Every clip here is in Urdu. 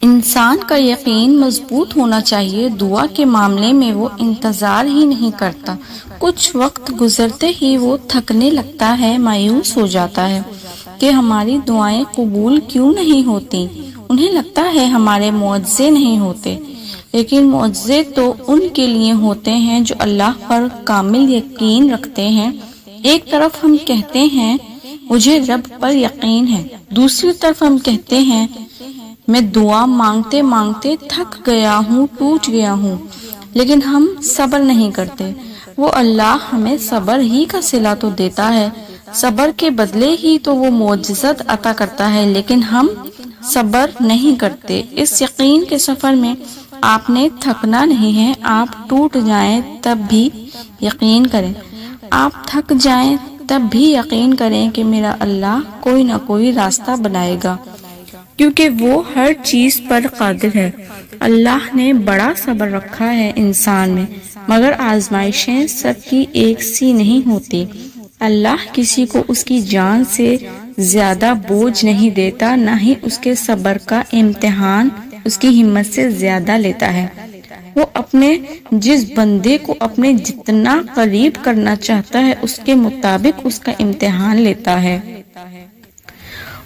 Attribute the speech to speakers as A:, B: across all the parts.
A: انسان کا یقین مضبوط ہونا چاہیے، دعا کے معاملے میں وہ انتظار ہی نہیں کرتا، کچھ وقت گزرتے ہی وہ تھکنے لگتا ہے، مایوس ہو جاتا ہے کہ ہماری دعائیں قبول کیوں نہیں ہوتی۔ انہیں لگتا ہے ہمارے معجزے نہیں ہوتے، لیکن معجزے تو ان کے لیے ہوتے ہیں جو اللہ پر کامل یقین رکھتے ہیں۔ ایک طرف ہم کہتے ہیں مجھے رب پر یقین ہے، دوسری طرف ہم کہتے ہیں میں دعا مانگتے مانگتے تھک گیا ہوں، ٹوٹ گیا ہوں، لیکن ہم صبر نہیں کرتے۔ وہ اللہ ہمیں صبر ہی کا صلہ تو دیتا ہے، صبر کے بدلے ہی تو وہ معجزات عطا کرتا ہے، لیکن ہم صبر نہیں کرتے۔ اس یقین کے سفر میں آپ نے تھکنا نہیں ہے، آپ ٹوٹ جائیں تب بھی یقین کریں، آپ تھک جائیں تب بھی یقین کریں کہ میرا اللہ کوئی نہ کوئی راستہ بنائے گا، کیونکہ وہ ہر چیز پر قادر ہے۔ اللہ نے بڑا صبر رکھا ہے انسان میں، مگر آزمائشیں سب کی ایک سی نہیں ہوتی۔ اللہ کسی کو اس کی جان سے زیادہ بوجھ نہیں دیتا، نہ ہی اس کے صبر کا امتحان اس کی ہمت سے زیادہ لیتا ہے۔ وہ اپنے جس بندے کو اپنے جتنا قریب کرنا چاہتا ہے اس کے مطابق اس کا امتحان لیتا ہے۔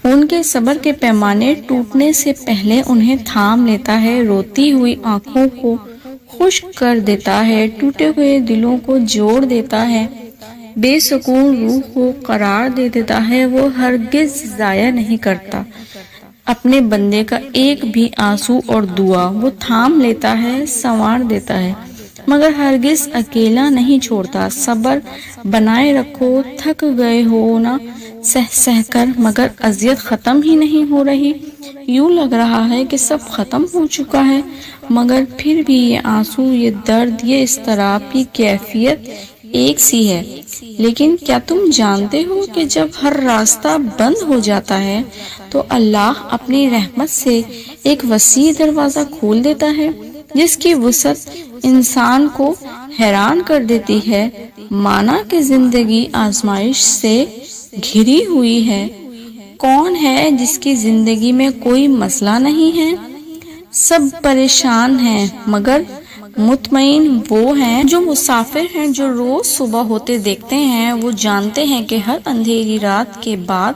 A: ان کے صبر کے پیمانے ٹوٹنے سے پہلے انہیں تھام لیتا ہے، روتی ہوئی آنکھوں کو خشک کر دیتا ہے، ٹوٹے ہوئے دلوں کو جوڑ دیتا ہے، بے سکون روح کو قرار دے دیتا ہے۔ وہ ہرگز ضائع نہیں کرتا اپنے بندے کا ایک بھی آنسو اور دعا، وہ تھام لیتا ہے، سنوار دیتا ہے، مگر ہرگز اکیلا نہیں چھوڑتا۔ صبر بنائے رکھو، تھک گئے ہو نا سہ کر، مگر اذیت ختم ہی نہیں ہو رہی۔ یوں لگ رہا ہے کہ سب ختم ہو چکا ہے، مگر پھر بھی یہ آنسو، یہ درد، یہ اضطراب کی کیفیت ایک سی ہے۔ لیکن کیا تم جانتے ہو کہ جب ہر راستہ بند ہو جاتا ہے تو اللہ اپنی رحمت سے ایک وسیع دروازہ کھول دیتا ہے جس کی وسعت انسان کو حیران کر دیتی ہے۔ مانا کہ زندگی آزمائش سے گھری ہوئی ہے، کون ہے جس کی زندگی میں کوئی مسئلہ نہیں ہے؟ سب پریشان ہیں، مگر مطمئن وہ ہیں جو مسافر ہیں، جو روز صبح ہوتے دیکھتے ہیں۔ وہ جانتے ہیں کہ ہر اندھیری رات کے بعد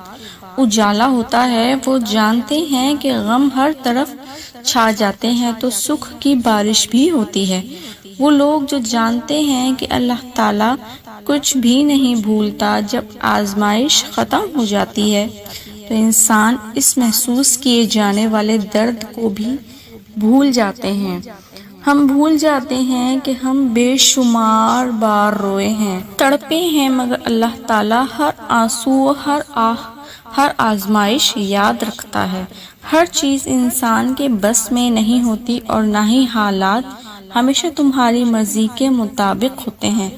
A: اجالا ہوتا ہے، وہ جانتے ہیں کہ غم ہر طرف چھا جاتے ہیں تو سکھ کی بارش بھی ہوتی ہے۔ وہ لوگ جو جانتے ہیں کہ اللہ تعالیٰ کچھ بھی نہیں بھولتا، جب آزمائش ختم ہو جاتی ہے تو انسان اس محسوس کیے جانے والے درد کو بھی بھول جاتے ہیں۔ ہم بھول جاتے ہیں کہ ہم بے شمار بار روئے ہیں، تڑپے ہیں، مگر اللہ تعالیٰ ہر آنسو، ہر آہ، ہر آزمائش یاد رکھتا ہے۔ ہر چیز انسان کے بس میں نہیں ہوتی اور نہ ہی حالات ہمیشہ تمہاری مرضی کے مطابق ہوتے ہیں۔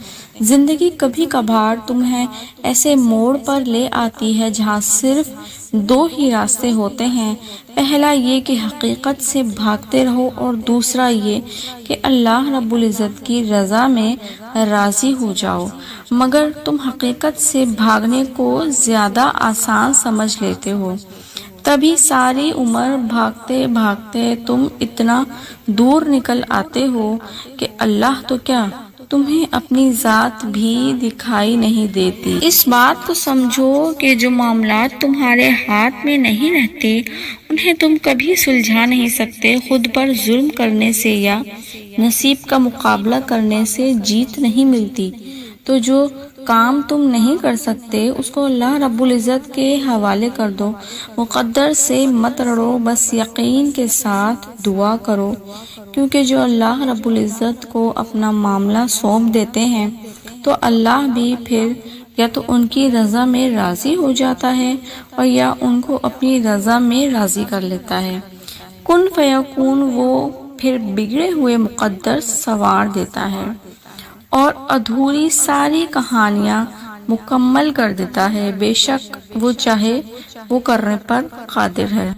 A: زندگی کبھی کبھار تمہیں ایسے موڑ پر لے آتی ہے جہاں صرف دو ہی راستے ہوتے ہیں، پہلا یہ کہ حقیقت سے بھاگتے رہو اور دوسرا یہ کہ اللہ رب العزت کی رضا میں راضی ہو جاؤ، مگر تم حقیقت سے بھاگنے کو زیادہ آسان سمجھ لیتے ہو، تبھی ساری عمر بھاگتے بھاگتے تم اتنا دور نکل آتے ہو کہ اللہ تو کیا تمہیں اپنی ذات بھی دکھائی نہیں دیتی۔ اس بات کو سمجھو کہ جو معاملات تمہارے ہاتھ میں نہیں رہتے انہیں تم کبھی سلجھا نہیں سکتے۔ خود پر ظلم کرنے سے یا نصیب کا مقابلہ کرنے سے جیت نہیں ملتی، تو جو کام تم نہیں کر سکتے اس کو اللہ رب العزت کے حوالے کر دو، مقدر سے مت لڑو، بس یقین کے ساتھ دعا کرو، کیونکہ جو اللہ رب العزت کو اپنا معاملہ سونپ دیتے ہیں تو اللہ بھی پھر یا تو ان کی رضا میں راضی ہو جاتا ہے اور یا ان کو اپنی رضا میں راضی کر لیتا ہے۔ کن فیکون، وہ پھر بگڑے ہوئے مقدر سنوار دیتا ہے اور ادھوری ساری کہانیاں مکمل کر دیتا ہے۔ بے شک وہ چاہے وہ کرنے پر قادر ہے۔